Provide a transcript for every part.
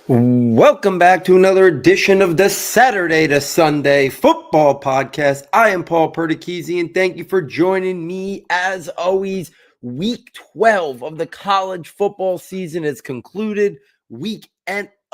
Welcome back to another edition of the Saturday to Sunday Football Podcast. I am Paul Perdichizzi, and thank you for joining me. As always, Week 12 of the college football season is concluded. Week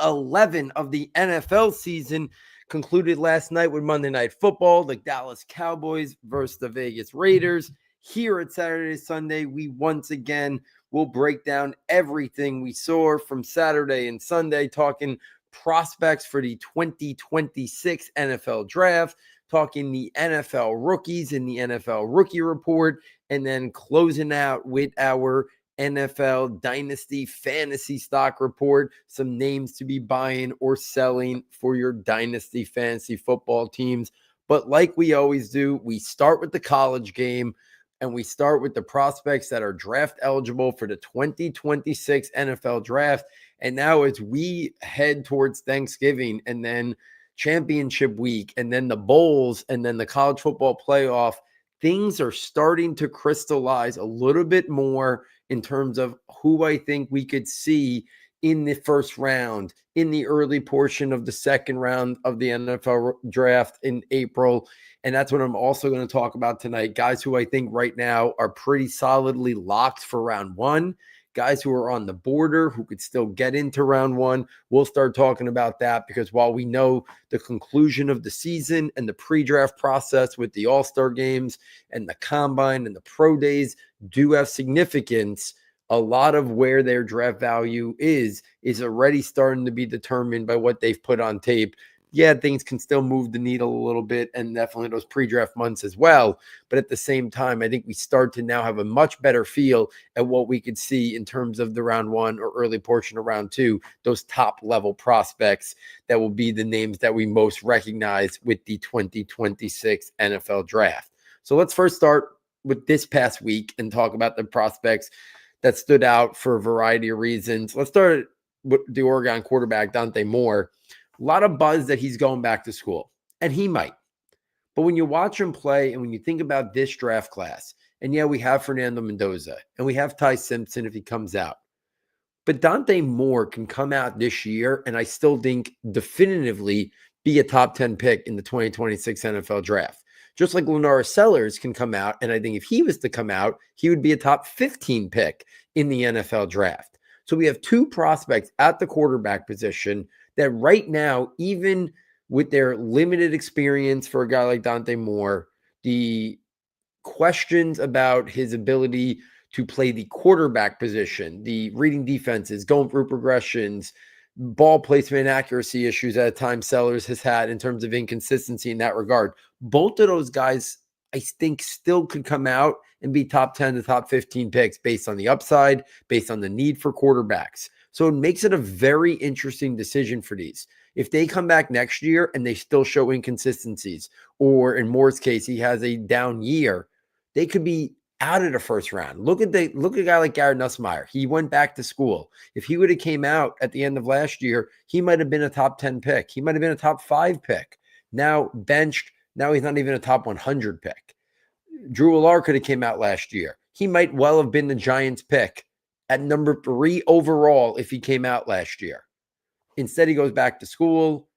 11 of the NFL season concluded last night with Monday Night Football, the Dallas Cowboys versus the Vegas Raiders. Here at Saturday to Sunday, we once again we'll break down everything we saw from Saturday and Sunday, talking prospects for the 2026 NFL Draft, talking the NFL rookies in the NFL Rookie Report, and then closing out with our NFL Dynasty Fantasy Stock Report, some names to be buying or selling for your Dynasty Fantasy football teams. But like we always do, we start with the college game. And we start with the prospects that are draft eligible for the 2026 NFL Draft. And now as we head towards Thanksgiving and then championship week and then the bowls and then the college football playoff, things are starting to crystallize a little bit more in terms of who I think we could see in the first round, in the early portion of the second round of the NFL Draft in April. And that's what I'm also going to talk about tonight. Guys who I think right now are pretty solidly locked for round one. Guys who are on the border who could still get into round one. We'll start talking about that because while we know the conclusion of the season and the pre-draft process with the All-Star games and the combine and the pro days do have significance, a lot of where their draft value is already starting to be determined by what they've put on tape. Yeah, things can still move the needle a little bit, and definitely those pre-draft months as well. But at the same time, I think we start to now have a much better feel at what we could see in terms of the round one or early portion of round two, those top-level prospects that will be the names that we most recognize with the 2026 NFL Draft. So let's first start with this past week and talk about the prospects that stood out for a variety of reasons. Let's start with the Oregon quarterback, Dante Moore. A lot of buzz that he's going back to school, and he might. But when you watch him play and when you think about this draft class, and yeah, we have Fernando Mendoza, and we have Ty Simpson if he comes out. But Dante Moore can come out this year, and I still think definitively be a top 10 pick in the 2026 NFL Draft. Just like Lenora Sellers can come out, and I think if he was to come out, he would be a top 15 pick in the NFL Draft. So we have two prospects at the quarterback position that right now, even with their limited experience for a guy like Dante Moore, the questions about his ability to play the quarterback position, the reading defenses, going through progressions, ball placement accuracy issues at times Sellers has had in terms of inconsistency in that regard. Both of those guys, I think, still could come out and be top 10 to top 15 picks based on the upside, based on the need for quarterbacks. So it makes it a very interesting decision for these. If they come back next year and they still show inconsistencies, or in Moore's case, he has a down year, they could be out of the first round. Look at a guy like Garrett Nussmeier. He went back to school. If he would have came out at the end of last year, he might have been a top 10 pick. He might have been a top 5 pick. Now benched. Now he's not even a top 100 pick. Drew Allar could have came out last year. He might well have been the Giants pick at number 3 overall if he came out last year. Instead, he goes back to school.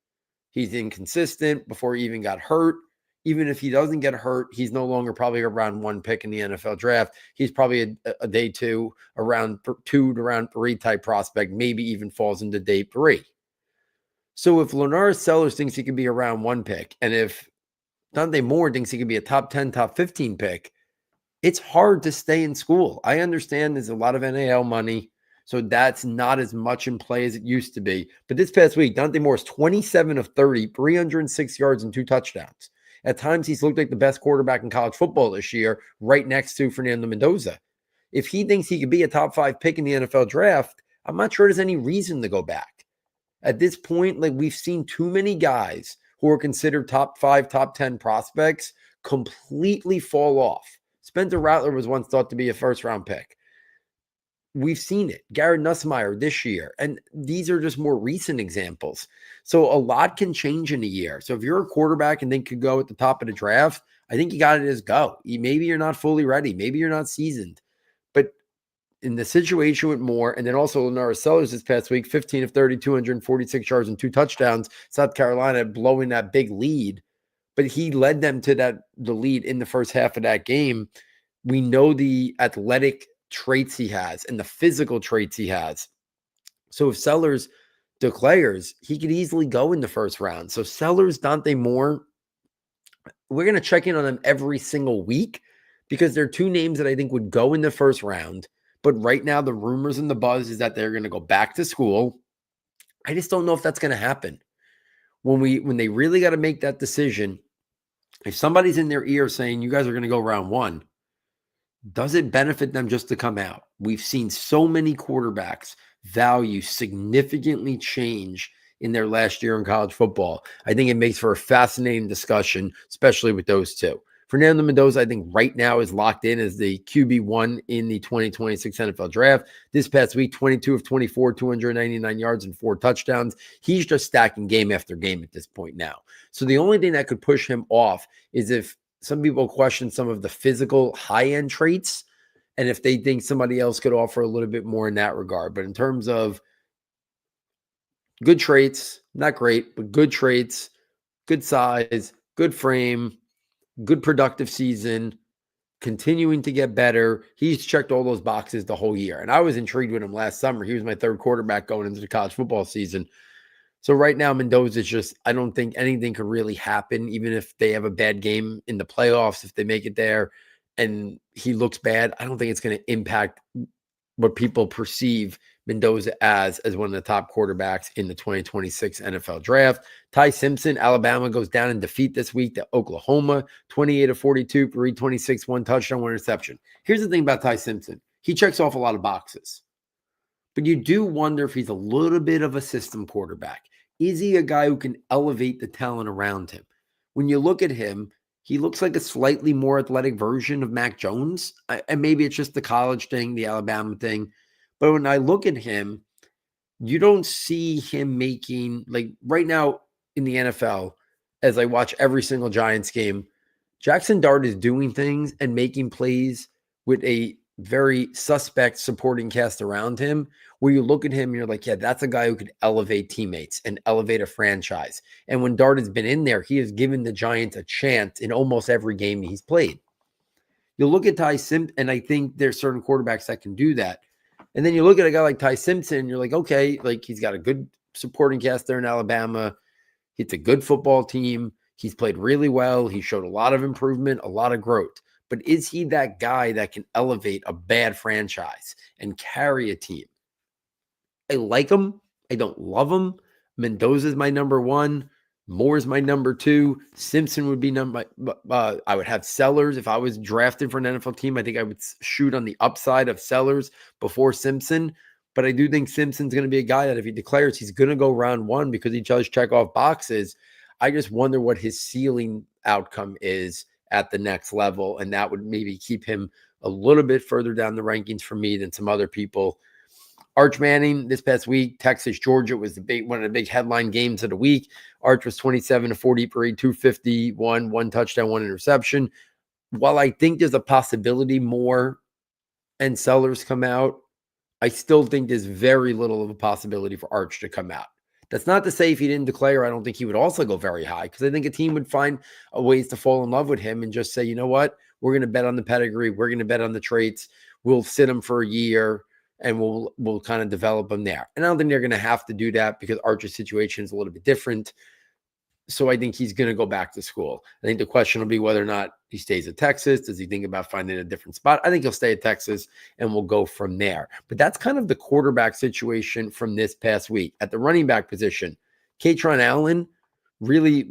He's inconsistent before he even got hurt. Even if he doesn't get hurt, he's no longer probably a round 1 pick in the NFL Draft. He's probably a day 2, a round 2 to round 3 type prospect, maybe even falls into day 3. So if Lenora Sellers thinks he could be a round 1 pick, and if Dante Moore thinks he could be a top 10, top 15 pick, it's hard to stay in school. I understand there's a lot of NIL money, so that's not as much in play as it used to be. But this past week, Dante Moore is 27 of 30, 306 yards and 2 touchdowns. At times, he's looked like the best quarterback in college football this year, right next to Fernando Mendoza. If he thinks he could be a top 5 pick in the NFL Draft, I'm not sure there's any reason to go back. At this point, like, we've seen too many guys who are considered top 5, top 10 prospects completely fall off. Spencer Rattler was once thought to be a first-round pick. We've seen it. Garrett Nussmeier this year. And these are just more recent examples. So a lot can change in a year. So if you're a quarterback and think could go at the top of the draft, I think you got to just go. Maybe you're not fully ready. Maybe you're not seasoned. But in the situation with Moore, and then also Lenora Sellers this past week, 15 of 30, 246 yards and 2 touchdowns, South Carolina blowing that big lead. But he led them to the lead in the first half of that game. We know the athletic traits he has and the physical traits he has. So if Sellers declares, he could easily go in the first round. So Sellers, Dante Moore, we're going to check in on them every single week because they're two names that I think would go in the first round. But right now, the rumors and the buzz is that they're going to go back to school. I just don't know if that's going to happen. When they really got to make that decision, if somebody's in their ear saying, you guys are going to go round one, does it benefit them just to come out? We've seen so many quarterbacks value significantly change in their last year in college football. I think it makes for a fascinating discussion, especially with those two. Fernando Mendoza, I think right now is locked in as the QB1 in the 2026 NFL draft. This past week, 22 of 24, 299 yards and 4 touchdowns. He's just stacking game after game at this point now. So the only thing that could push him off is if some people question some of the physical high-end traits and if they think somebody else could offer a little bit more in that regard. But in terms of good traits, not great, but good traits, good size, good frame, good productive season, continuing to get better. He's checked all those boxes the whole year. And I was intrigued with him last summer. He was my third quarterback going into the college football season. So right now, Mendoza is just, I don't think anything could really happen, even if they have a bad game in the playoffs, if they make it there and he looks bad. I don't think it's going to impact what people perceive Mendoza as one of the top quarterbacks in the 2026 NFL draft. Ty Simpson, Alabama goes down in defeat this week to Oklahoma, 28 of 42, 326, 1 touchdown, 1 interception. Here's the thing about Ty Simpson. He checks off a lot of boxes, but you do wonder if he's a little bit of a system quarterback. Is he a guy who can elevate the talent around him? When you look at him, he looks like a slightly more athletic version of Mac Jones. And maybe it's just the college thing, the Alabama thing. But when I look at him, you don't see him making, like right now in the NFL, as I watch every single Giants game, Jackson Dart is doing things and making plays with a very suspect supporting cast around him, where you look at him and you're like, yeah, that's a guy who could elevate teammates and elevate a franchise. And when Dart has been in there, he has given the Giants a chance in almost every game he's played. You look at Ty Simpson, and I think there's certain quarterbacks that can do that. And then you look at a guy like Ty Simpson, and you're like, okay, like he's got a good supporting cast there in Alabama. It's a good football team. He's played really well. He showed a lot of improvement, a lot of growth. But is he that guy that can elevate a bad franchise and carry a team? I like him. I don't love him. Mendoza's my number one. Moore's my number two. Simpson would be I would have Sellers. If I was drafted for an NFL team, I think I would shoot on the upside of Sellers before Simpson. But I do think Simpson's going to be a guy that if he declares he's going to go round one because he does check off boxes, I just wonder what his ceiling outcome is at the next level. And that would maybe keep him a little bit further down the rankings for me than some other people. Arch Manning this past week, Texas, Georgia was one of the big headline games of the week. Arch was 27 to 43, 251, 1 touchdown, 1 interception. While I think there's a possibility Moore and Sellers come out, I still think there's very little of a possibility for Arch to come out. That's not to say if he didn't declare, I don't think he would also go very high, because I think a team would find ways to fall in love with him and just say, you know what, we're going to bet on the pedigree. We're going to bet on the traits. We'll sit him for a year and we'll kind of develop him there. And I don't think they're going to have to do that because Archer's situation is a little bit different. So I think he's going to go back to school. I think the question will be whether or not he stays at Texas. Does he think about finding a different spot? I think he'll stay at Texas and we'll go from there. But that's kind of the quarterback situation from this past week. At the running back position, Katron Allen really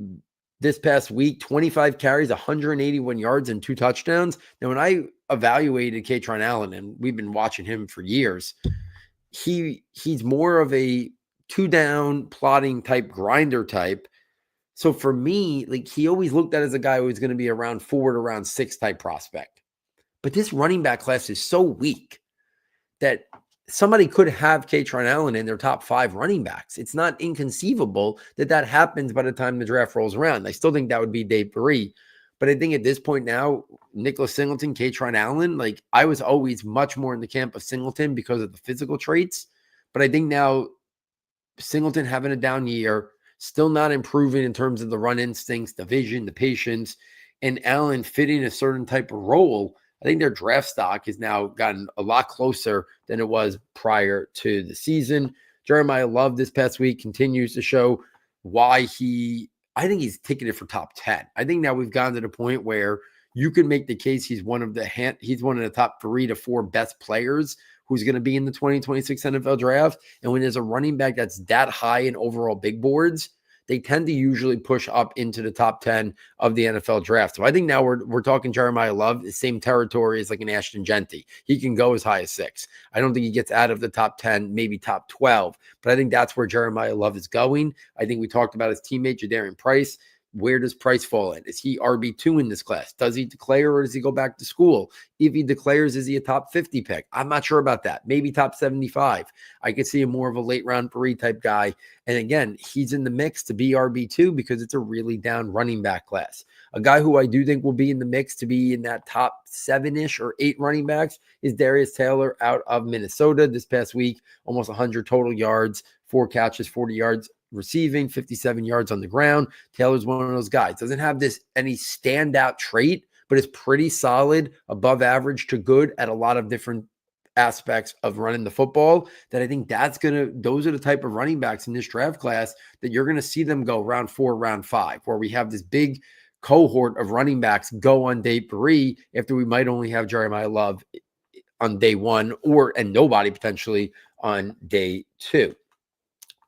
this past week, 25 carries, 181 yards and 2 touchdowns. Now, when I evaluated Katron Allen, and we've been watching him for years, he's more of a 2-down plotting type, grinder type. So for me, like he always looked at as a guy who was going to be around 4 to around 6 type prospect. But this running back class is so weak that somebody could have Katron Allen in their top 5 running backs. It's not inconceivable that happens by the time the draft rolls around. I still think that would be day 3. But I think at this point now, Nicholas Singleton, Katron Allen, like I was always much more in the camp of Singleton because of the physical traits. But I think now Singleton having a down year, still not improving in terms of the run instincts, the vision, the patience, and Allen fitting a certain type of role. I think their draft stock has now gotten a lot closer than it was prior to the season. Jeremiah Love this past week continues to show why I think he's ticketed for top 10. I think now we've gotten to the point where you can make the case he's one of the top 3 to 4 best players who's going to be in the 2026 NFL draft. And when there's a running back that's that high in overall big boards, they tend to usually push up into the top 10 of the NFL draft. So I think now we're talking Jeremiah Love, the same territory as like an Ashton Genty. He can go as high as 6. I don't think he gets out of the top 10, maybe top 12, but I think that's where Jeremiah Love is going. I think we talked about his teammate, Jadarian Price. Where does Price fall in? Is he RB2 in this class? Does he declare or does he go back to school? If he declares, is he a top 50 pick? I'm not sure about that. Maybe top 75. I could see him more of a late round 3 type guy. And again, he's in the mix to be RB2 because it's a really down running back class. A guy who I do think will be in the mix to be in that top 7-ish or 8 running backs is Darius Taylor out of Minnesota this past week. Almost 100 total yards, 4 catches, 40 yards receiving, 57 yards on the ground. Taylor's one of those guys. Doesn't have any standout trait, but is pretty solid, above average to good at a lot of different aspects of running the football. That I think those are the type of running backs in this draft class that you're going to see them go round 4, round 5, where we have this big cohort of running backs go on day 3 after we might only have Jeremiah Love on day 1 and nobody potentially on day 2.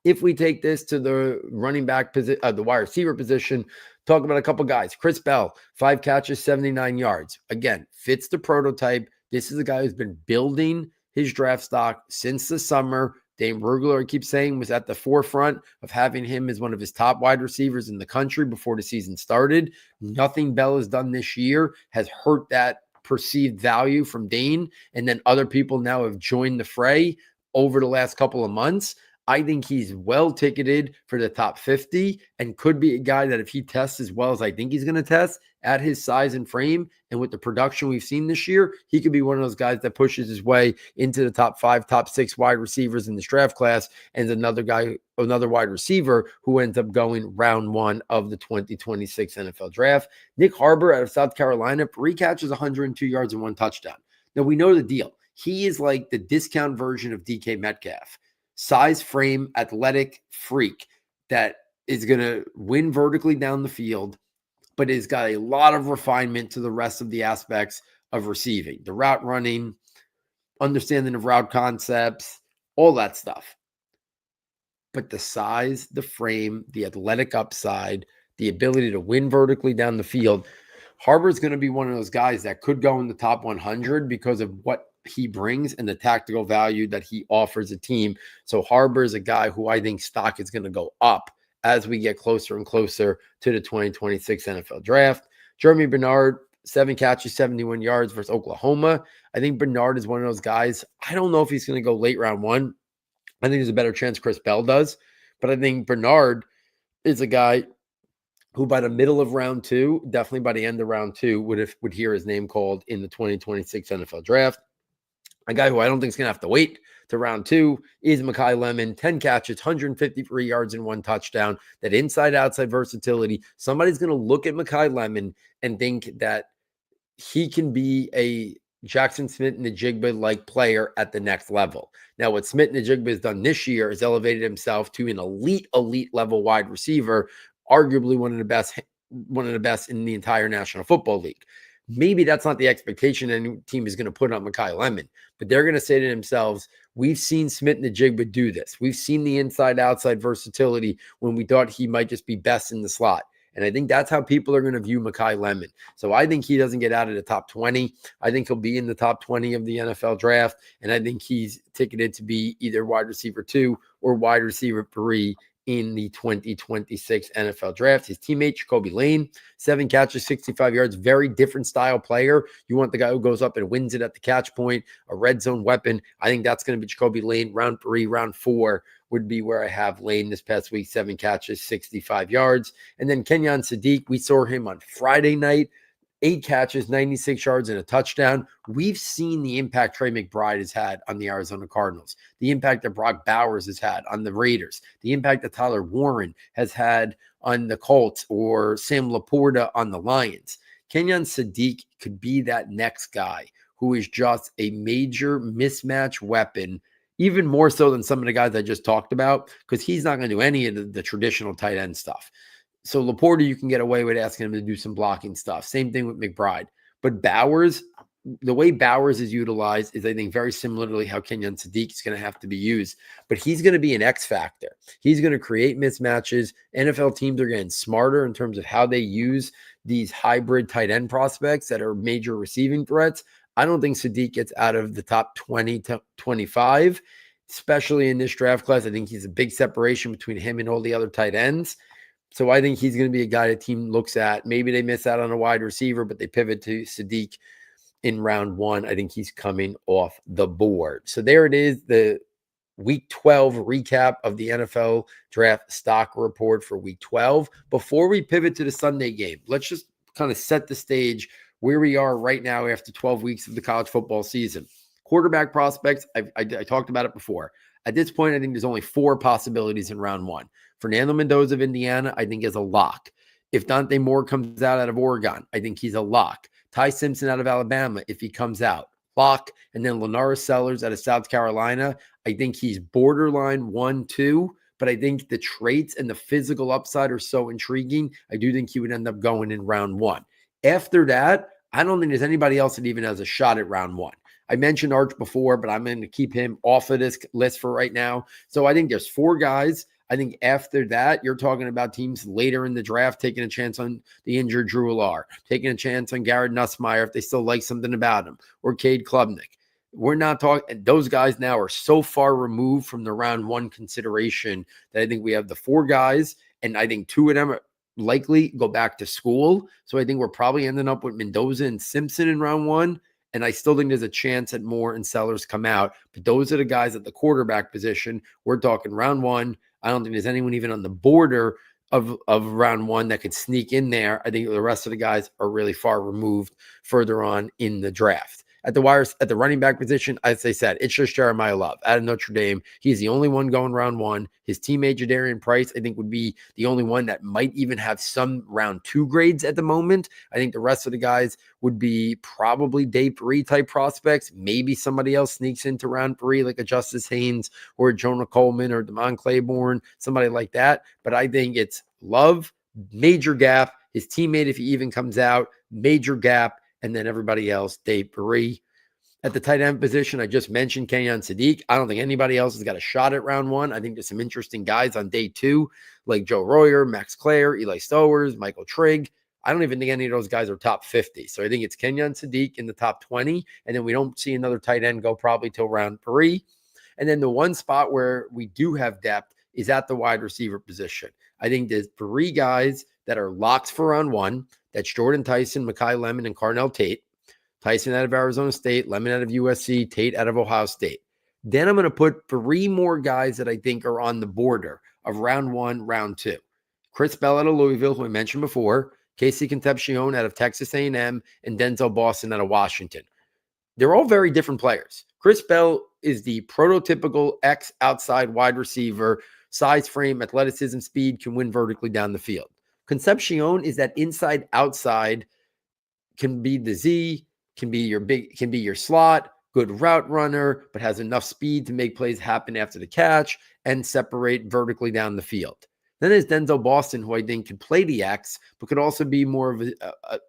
If we take this to the running back position, the wide receiver position, talk about a couple guys. Chris Bell, 5 catches, 79 yards. Again, fits the prototype. This is a guy who's been building his draft stock since the summer. Dane Brugler, I keep saying, was at the forefront of having him as one of his top wide receivers in the country before the season started. Nothing Bell has done this year has hurt that perceived value from Dane. And then other people now have joined the fray over the last couple of months. I think he's well ticketed for the top 50 and could be a guy that if he tests as well as I think he's going to test at his size and frame and with the production we've seen this year, he could be one of those guys that pushes his way into the top 5, top 6 wide receivers in this draft class and another wide receiver who ends up going round 1 of the 2026 NFL draft. Nick Harbor out of South Carolina, 3 catches, 102 yards and 1 touchdown. Now we know the deal. He is like the discount version of DK Metcalf. Size, frame, athletic freak that is going to win vertically down the field, but has got a lot of refinement to the rest of the aspects of receiving, the route running, understanding of route concepts, all that stuff. But the size, the frame, the athletic upside, the ability to win vertically down the field, Harbor's going to be one of those guys that could go in the top 100 because of what he brings and the tactical value that he offers a team. So Harbor is a guy who I think stock is going to go up as we get closer and closer to the 2026 NFL draft. Jeremy Bernard, 7 catches, 71 yards versus Oklahoma. I think Bernard is one of those guys. I don't know if he's going to go late round 1. I think there's a better chance Chris Bell does, but I think Bernard is a guy who by the middle of round 2, definitely by the end of round 2, would hear his name called in the 2026 NFL draft. A guy who I don't think is going to have to wait to round 2 is Mekhi Lemon, 10 catches, 153 yards and 1 touchdown. That inside-outside versatility. Somebody's going to look at Mekhi Lemon and think that he can be a Jackson Smith-Njigba-like player at the next level. Now, what Smith-Njigba has done this year is elevated himself to an elite level wide receiver, arguably one of the best in the entire National Football League. Maybe that's not the expectation any team is going to put on Mekhi Lemon, but they're going to say to themselves, we've seen Smith-Njigba do this. We've seen the inside-outside versatility when we thought he might just be best in the slot. And I think that's how people are going to view Mekhi Lemon. So I think he doesn't get out of the top 20. I think he'll be in the top 20 of the NFL draft. And I think he's ticketed to be either wide receiver 2 or wide receiver 3 in the 2026 NFL draft. His teammate, Jacoby Lane, 7 catches, 65 yards, very different style player. You want the guy who goes up and wins it at the catch point, a red zone weapon. I think that's going to be Jacoby Lane. Round 3, round 4 would be where I have Lane this past week, 7 catches, 65 yards. And then Kenyon Sadiq, we saw him on Friday night 8 catches, 96 yards, and a touchdown. We've seen the impact Trey McBride has had on the Arizona Cardinals, the impact that Brock Bowers has had on the Raiders, the impact that Tyler Warren has had on the Colts or Sam Laporta on the Lions. Kenyon Sadiq could be that next guy who is just a major mismatch weapon, even more so than some of the guys I just talked about, because he's not going to do any of the traditional tight end stuff. So Laporta, you can get away with asking him to do some blocking stuff. Same thing with McBride. But Bowers, the way Bowers is utilized is, I think, very similarly how Kenyon Sadiq is going to have to be used. But he's going to be an X factor. He's going to create mismatches. NFL teams are getting smarter in terms of how they use these hybrid tight end prospects that are major receiving threats. I don't think Sadiq gets out of the top 20 to 25, especially in this draft class. I think he's a big separation between him and all the other tight ends. So I think he's going to be a guy the team looks at. Maybe they miss out on a wide receiver, but they pivot to Sadiq in round 1. I think he's coming off the board. So there it is, the Week 12 recap of the NFL Draft Stock Report for Week 12. Before we pivot to the Sunday game, let's just kind of set the stage where we are right now after 12 weeks of the college football season. Quarterback prospects, I talked about it before. At this point, I think there's only 4 possibilities in round 1. Fernando Mendoza of Indiana, I think, is a lock. If Dante Moore comes out of Oregon, I think he's a lock. Ty Simpson out of Alabama, if he comes out, lock. And then Lenara Sellers out of South Carolina, I think he's borderline 1-2, but I think the traits and the physical upside are so intriguing. I do think he would end up going in round 1. After that, I don't think there's anybody else that even has a shot at round 1. I mentioned Arch before, but I'm going to keep him off of this list for right now. So I think there's 4 guys. I think after that, you're talking about teams later in the draft taking a chance on the injured Drew Allar, taking a chance on Garrett Nussmeier if they still like something about him, or Cade Klubnik. We're not talking, those guys now are so far removed from the round 1 consideration that I think we have the 4 guys, and I think 2 of them are likely go back to school. So I think we're probably ending up with Mendoza and Simpson in round 1. And I still think there's a chance that Moore and Sellers come out. But those are the guys at the quarterback position. We're talking round 1. I don't think there's anyone even on the border of round 1 that could sneak in there. I think the rest of the guys are really far removed further on in the draft. At the running back position, as I said, it's just Jeremiah Love out of Notre Dame. He's the only one going round 1. His teammate, Jadarian Price, I think would be the only one that might even have some round 2 grades at the moment. I think the rest of the guys would be probably day 3 type prospects. Maybe somebody else sneaks into round 3, like a Justice Haynes or a Jonah Coleman or Damon Claiborne, somebody like that. But I think it's Love, major gap. His teammate, if he even comes out, major gap. And then everybody else, day 3. At the tight end position, I just mentioned Kenyon Sadiq. I don't think anybody else has got a shot at round 1. I think there's some interesting guys on day 2, like Joe Royer, Max Clare, Eli Stowers, Michael Trigg. I don't even think any of those guys are top 50. So I think it's Kenyon Sadiq in the top 20. And then we don't see another tight end go probably till round 3. And then the one spot where we do have depth is at the wide receiver position. I think there's 3 guys that are locks for round 1. That's Jordan Tyson, Mekhi Lemon, and Carnell Tate. Tyson out of Arizona State, Lemon out of USC, Tate out of Ohio State. Then I'm going to put 3 more guys that I think are on the border of round 1, round 2. Chris Bell out of Louisville, who I mentioned before, Casey Concepcion out of Texas A&M, and Denzel Boston out of Washington. They're all very different players. Chris Bell is the prototypical outside wide receiver, size, frame, athleticism, speed, can win vertically down the field. Concepcion is that inside outside, can be the Z, can be your slot, good route runner, but has enough speed to make plays happen after the catch and separate vertically down the field. Then there's Denzel Boston, who I think could play the X, but could also be more of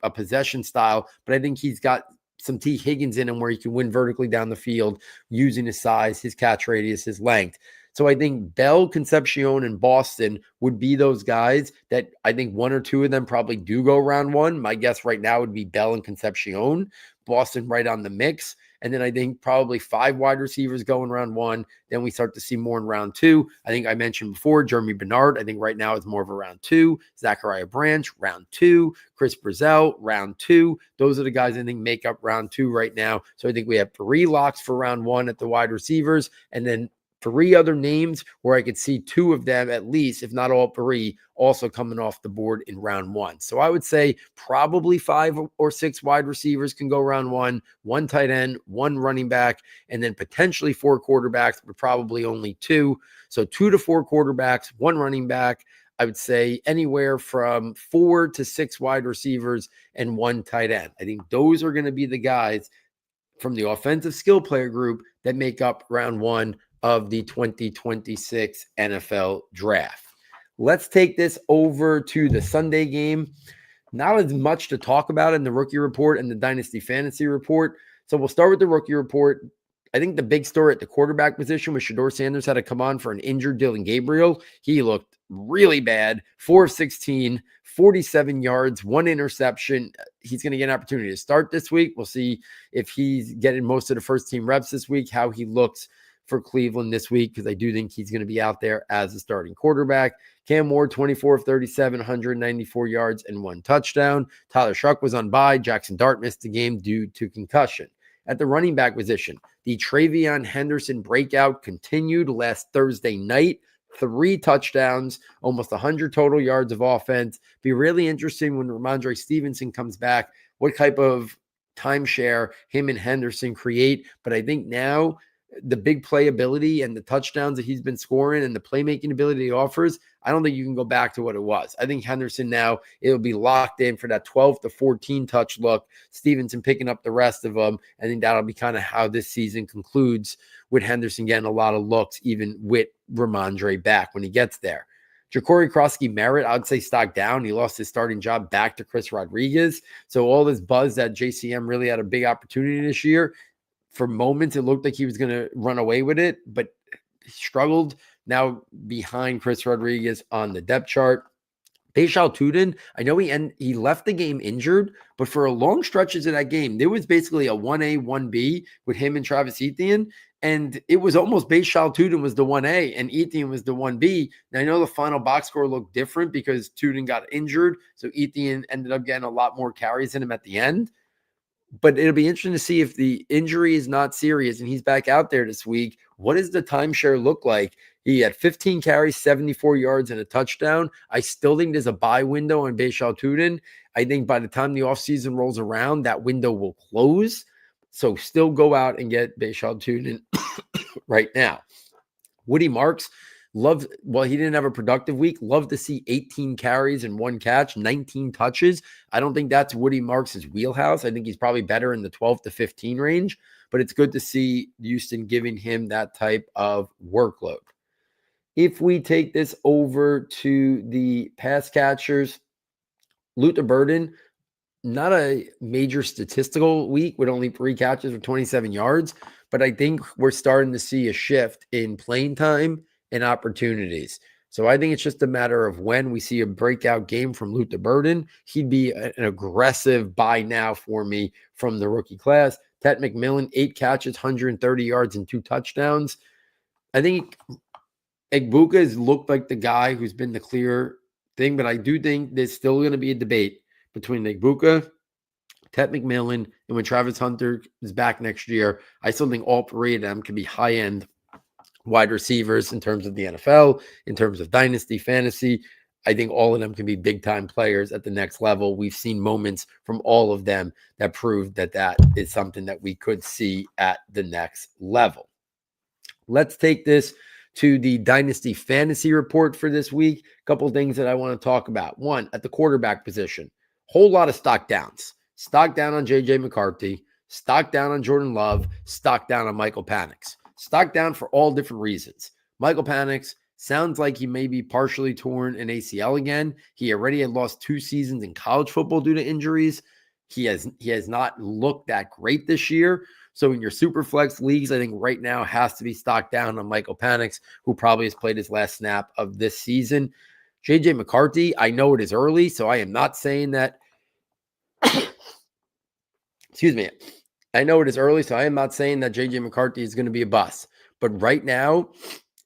a possession style. But I think he's got some T. Higgins in him where he can win vertically down the field using his size, his catch radius, his length. So I think Bell, Concepcion, and Boston would be those guys that I think 1 or 2 of them probably do go round 1. My guess right now would be Bell and Concepcion, Boston right on the mix. And then I think probably 5 wide receivers go in round 1. Then we start to see more in round 2. I think I mentioned before, Jeremy Bernard, I think right now is more of a round 2. Zachariah Branch, round 2. Chris Brazell, round 2. Those are the guys I think make up round 2 right now. So I think we have 3 locks for round 1 at the wide receivers, and then three other names where I could see two of them at least, if not all three, also coming off the board in round one. So I would say probably 5 or 6 wide receivers can go round one tight end, one running back, and then potentially 4 quarterbacks, but probably only 2. So 2 to 4 quarterbacks, 1 running back. I would say anywhere from 4 to 6 wide receivers and 1 tight end. I think those are going to be the guys from the offensive skill player group that make up round one of the 2026 NFL draft. Let's take this over to the Sunday game. Not as much to talk about in the rookie report and the Dynasty Fantasy Report. So we'll start with the rookie report. I think the big story at the quarterback position was Shedeur Sanders had to come on for an injured Dylan Gabriel. He looked really bad. 4 of 16, 47 yards, 1 interception. He's going to get an opportunity to start this week. We'll see if he's getting most of the first team reps this week, how he looks for Cleveland this week, because I do think he's going to be out there as a starting quarterback. Cam Ward, 24 of 37, 194 yards and 1 touchdown. Tyler Shuck was on bye. Jackson Dart missed the game due to concussion. At the running back position, the Travion Henderson breakout continued last Thursday night. 3 touchdowns, almost 100 total yards of offense. Be really interesting when Ramondre Stevenson comes back, what type of timeshare him and Henderson create. But I think now the big playability and the touchdowns that he's been scoring and the playmaking ability he offers, I don't think you can go back to what it was. I think Henderson now, it'll be locked in for that 12 to 14 touch look. Stevenson picking up the rest of them. I think that'll be kind of how this season concludes, with Henderson getting a lot of looks, even with Ramondre back when he gets there. Ja'Cory Krosky-Merritt, I'd say stock down. He lost his starting job back to Chris Rodriguez. So all this buzz that JCM really had a big opportunity this year, for moments, it looked like he was going to run away with it, but he struggled now behind Chris Rodriguez on the depth chart. Bashal Tutin, I know he left the game injured, but for a long stretches of that game, there was basically a 1A, 1B with him and Travis Etienne, and it was almost Bashal Tutin was the 1A and Etienne was the 1B. Now, I know the final box score looked different because Tutin got injured, so Etienne ended up getting a lot more carries than him at the end. But it'll be interesting to see if the injury is not serious and he's back out there this week. What does the timeshare look like? He had 15 carries, 74 yards, and a touchdown. I still think there's a buy window on Bashal Tutin. I think by the time the offseason rolls around, that window will close. So still go out and get Bashal Tutin right now. Woody Marks, he didn't have a productive week. Love to see 18 carries and 1 catch, 19 touches. I don't think that's Woody Marks' wheelhouse. I think he's probably better in the 12 to 15 range, but it's good to see Houston giving him that type of workload. If we take this over to the pass catchers, Luther Burden, not a major statistical week with only 3 catches for 27 yards, but I think we're starting to see a shift in playing time and opportunities. So I think it's just a matter of when we see a breakout game from Luther Burden. He'd be an aggressive buy now for me from the rookie class. Ted McMillan, 8 catches, 130 yards, and 2 touchdowns. I think Egbuka has looked like the guy who's been the clear thing, but I do think there's still going to be a debate between Egbuka, Ted McMillan, and when Travis Hunter is back next year. I still think all 3 of them can be high-end wide receivers in terms of the NFL, in terms of Dynasty Fantasy. I think all of them can be big-time players at the next level. We've seen moments from all of them that prove that that is something that we could see at the next level. Let's take this to the Dynasty Fantasy Report for this week. A couple of things that I want to talk about. One, at the quarterback position, whole lot of stock downs. Stock down on J.J. McCarthy, stock down on Jordan Love, stock down on Michael Penix. Stock down for all different reasons. Michael Penix sounds like he may be partially torn an ACL again. He already had lost 2 seasons in college football due to injuries. He has not looked that great this year. So in your super flex leagues, I think right now has to be stocked down on Michael Penix, who probably has played his last snap of this season. J.J. McCarthy, I know it is early, so I am not saying that excuse me. I know it is early, so I am not saying that J.J. McCarthy is going to be a bust. But right now,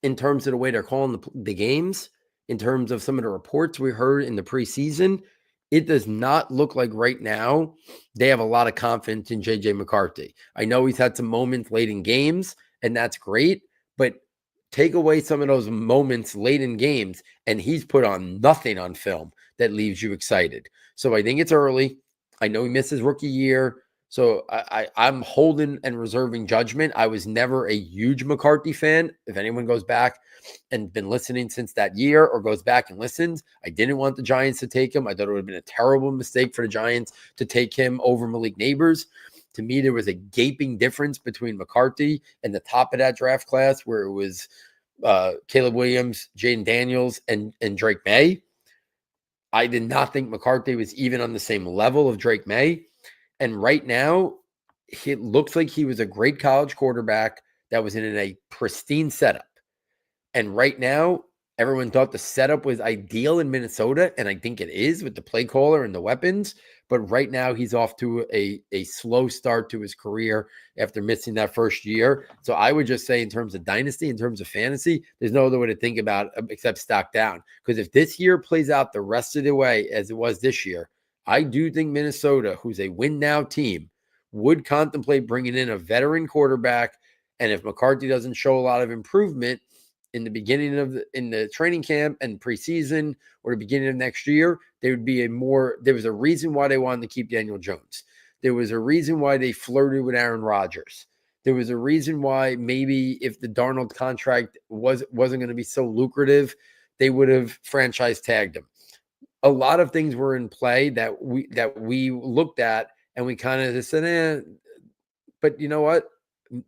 in terms of the way they're calling the games, in terms of some of the reports we heard in the preseason, it does not look like right now they have a lot of confidence in J.J. McCarthy. I know he's had some moments late in games, and that's great. But Take away some of those moments late in games, and he's put on nothing on film that leaves you excited. So I think it's early. I know he missed his rookie year. So I'm holding and reserving judgment. I was never a huge McCarthy fan. If anyone goes back and been listening since that year or goes back and listens, I didn't want the Giants to take him. I thought it would have been a terrible mistake for the Giants to take him over Malik Neighbors. To me, there was a gaping difference between McCarthy and the top of that draft class, where it was Caleb Williams, Jaden Daniels, and Drake May. I did not think McCarthy was even on the same level of Drake May. And right now, it looks like he was a great college quarterback that was in a pristine setup. And right now, everyone thought the setup was ideal in Minnesota, and I think it is with the play caller and the weapons. But right now, he's off to a slow start to his career after missing that first year. So I would just say, in terms of dynasty, in terms of fantasy, there's no other way to think about it except stock down. Because if this year plays out the rest of the way as it was this year, I do think Minnesota, who's a win-now team, would contemplate bringing in a veteran quarterback. And if McCarthy doesn't show a lot of improvement in the beginning of in the training camp and preseason or the beginning of next year, there was a reason why they wanted to keep Daniel Jones. There was a reason why they flirted with Aaron Rodgers. There was a reason why maybe if the Darnold contract wasn't going to be so lucrative, they would have franchise tagged him. A lot of things were in play that we looked at and we kind of just said, but you know what?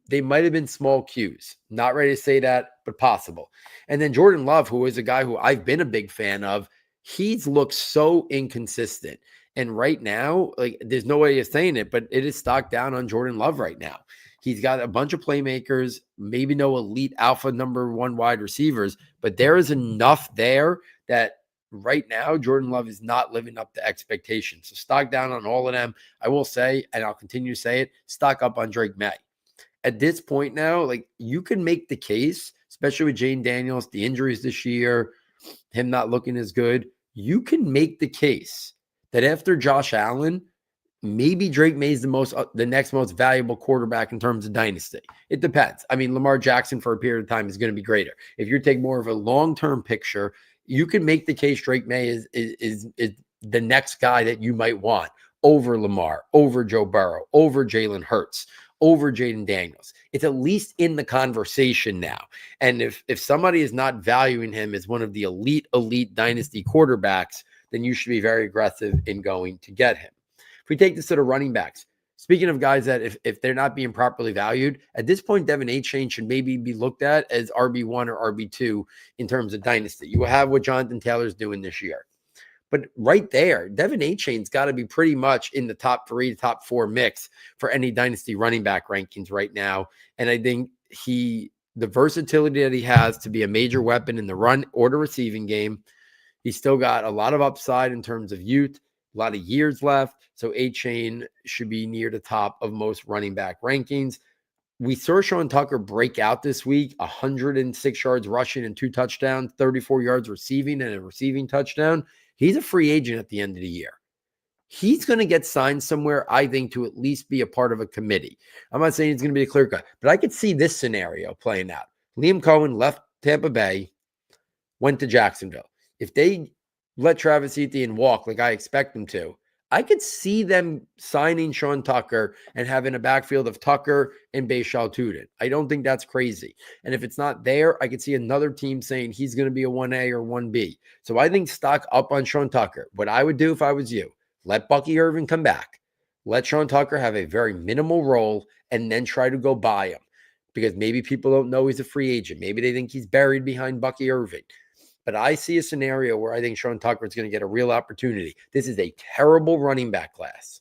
They might have been small cues. Not ready to say that, but possible. And then Jordan Love, who is a guy who I've been a big fan of, he's looked so inconsistent. And right now, like, there's no way of saying it, but it is stock down on Jordan Love right now. He's got a bunch of playmakers, maybe no elite alpha number one wide receivers, but there is enough there that right now Jordan Love is not living up to expectations. So stock down on all of them. I will say, and I'll continue to say it, stock up on Drake May. At this point now, like, you can make the case, especially with Jane Daniels, the injuries this year, him not looking as good. You can make the case that after Josh Allen, maybe Drake May is the next most valuable quarterback in terms of dynasty. It depends. I mean, Lamar Jackson for a period of time is going to be greater. If you're taking more of a long-term picture, you can make the case Drake May is the next guy that you might want over Lamar, over Joe Burrow, over Jalen Hurts, over Jaden Daniels. It's at least in the conversation now. And if somebody is not valuing him as one of the elite dynasty quarterbacks, then you should be very aggressive in going to get him. If we take this to the running backs, speaking of guys that if they're not being properly valued, at this point, Devin Achane should maybe be looked at as RB1 or RB2 in terms of dynasty. You have what Jonathan Taylor's doing this year. But right there, Devin Achane's got to be pretty much in the top 3, top 4 mix for any dynasty running back rankings right now. And I think the versatility that he has to be a major weapon in the run or the receiving game, he's still got a lot of upside in terms of youth, a lot of years left. So Achane should be near the top of most running back rankings. We saw Sean Tucker break out this week, 106 yards rushing and 2 touchdowns, 34 yards receiving and a receiving touchdown. He's a free agent at the end of the year. He's going to get signed somewhere, I think, to at least be a part of a committee. I'm not saying he's going to be a clear cut, but I could see this scenario playing out. Liam Cohen left Tampa Bay, went to Jacksonville. If they let Travis Etienne walk like I expect them to, I could see them signing Sean Tucker and having a backfield of Tucker and Bashal Tuden. I don't think that's crazy. And if it's not there, I could see another team saying he's going to be a 1A or 1B. So I think stock up on Sean Tucker. What I would do if I was you, let Bucky Irvin come back. Let Sean Tucker have a very minimal role and then try to go buy him. Because maybe people don't know he's a free agent. Maybe they think he's buried behind Bucky Irvin. But I see a scenario where I think Sean Tucker is going to get a real opportunity. This is a terrible running back class.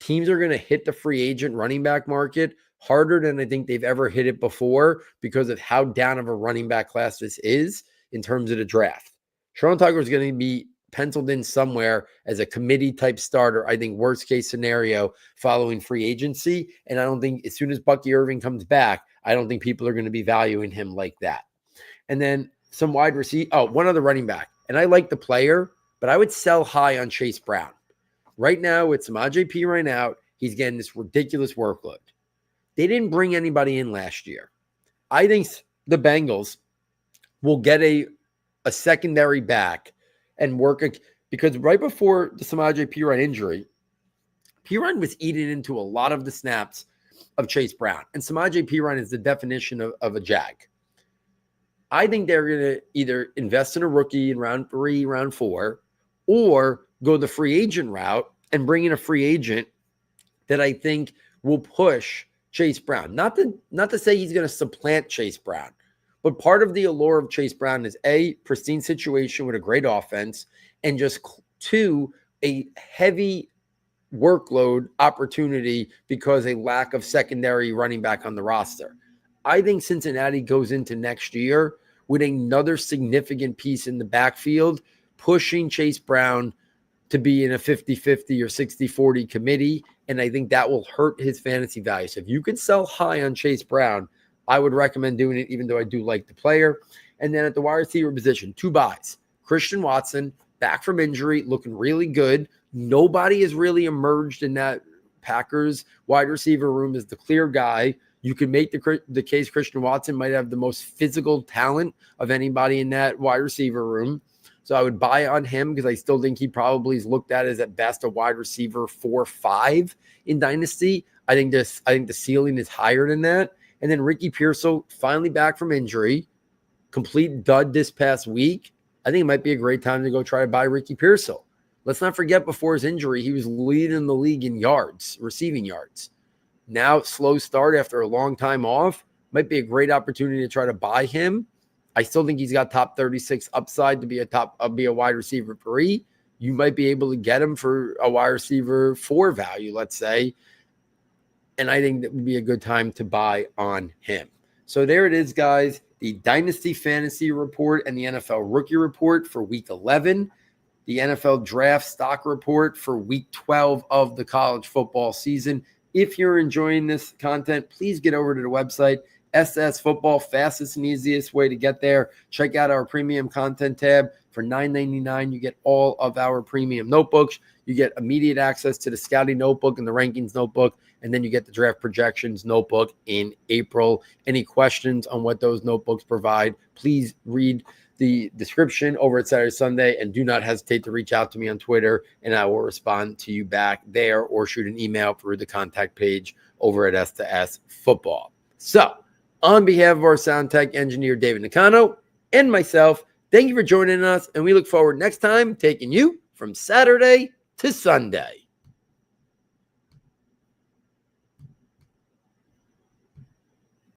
Teams are going to hit the free agent running back market harder than I think they've ever hit it before because of how down of a running back class this is in terms of the draft. Sean Tucker is going to be penciled in somewhere as a committee type starter, I think worst case scenario following free agency. And I don't think as soon as Bucky Irving comes back, I don't think people are going to be valuing him like that. And then some wide receiver. Oh, one other running back. And I like the player, but I would sell high on Chase Brown. Right now, with Samaje Perine out, he's getting this ridiculous workload. They didn't bring anybody in last year. I think the Bengals will get a secondary back and because right before the Samaje Perine injury, Perine was eating into a lot of the snaps of Chase Brown. And Samaje Perine is the definition of a Jag. I think they're going to either invest in a rookie in round 3, round 4, or go the free agent route and bring in a free agent that I think will push Chase Brown. Not to say he's going to supplant Chase Brown, but part of the allure of Chase Brown is A, pristine situation with a great offense, and just 2, a heavy workload opportunity because a lack of secondary running back on the roster. I think Cincinnati goes into next year with another significant piece in the backfield, pushing Chase Brown to be in a 50-50 or 60-40 committee, and I think that will hurt his fantasy value. So if you could sell high on Chase Brown, I would recommend doing it, even though I do like the player. And then at the wide receiver position, 2 buys. Christian Watson, back from injury, looking really good. Nobody has really emerged in that Packers wide receiver room as the clear guy. You can make the case Christian Watson might have the most physical talent of anybody in that wide receiver room. So I would buy on him because I still think he probably is looked at as at best a wide receiver 4-5 in Dynasty. I think the ceiling is higher than that. And then Ricky Pearsall finally back from injury, complete dud this past week. I think it might be a great time to go try to buy Ricky Pearsall. Let's not forget before his injury, he was leading the league in yards, receiving yards. Now, slow start after a long time off. Might be a great opportunity to try to buy him. I still think he's got top 36 upside to be a wide receiver 3. You might be able to get him for a wide receiver 4 value, let's say. And I think that would be a good time to buy on him. So there it is, guys. The Dynasty Fantasy Report and the NFL Rookie Report for Week 11. The NFL Draft Stock Report for Week 12 of the college football season. If you're enjoying this content, please get over to the website, S2S Football, fastest and easiest way to get there. Check out our premium content tab. For $9.99, you get all of our premium notebooks. You get immediate access to the scouting notebook and the rankings notebook, and then you get the draft projections notebook in April. Any questions on what those notebooks provide, please read the description over at Saturday Sunday, and do not hesitate to reach out to me on Twitter, and I will respond to you back there or shoot an email through the contact page over at S2S Football. So, on behalf of our sound tech engineer, David Nicano, and myself, thank you for joining us, and we look forward next time taking you from Saturday to Sunday.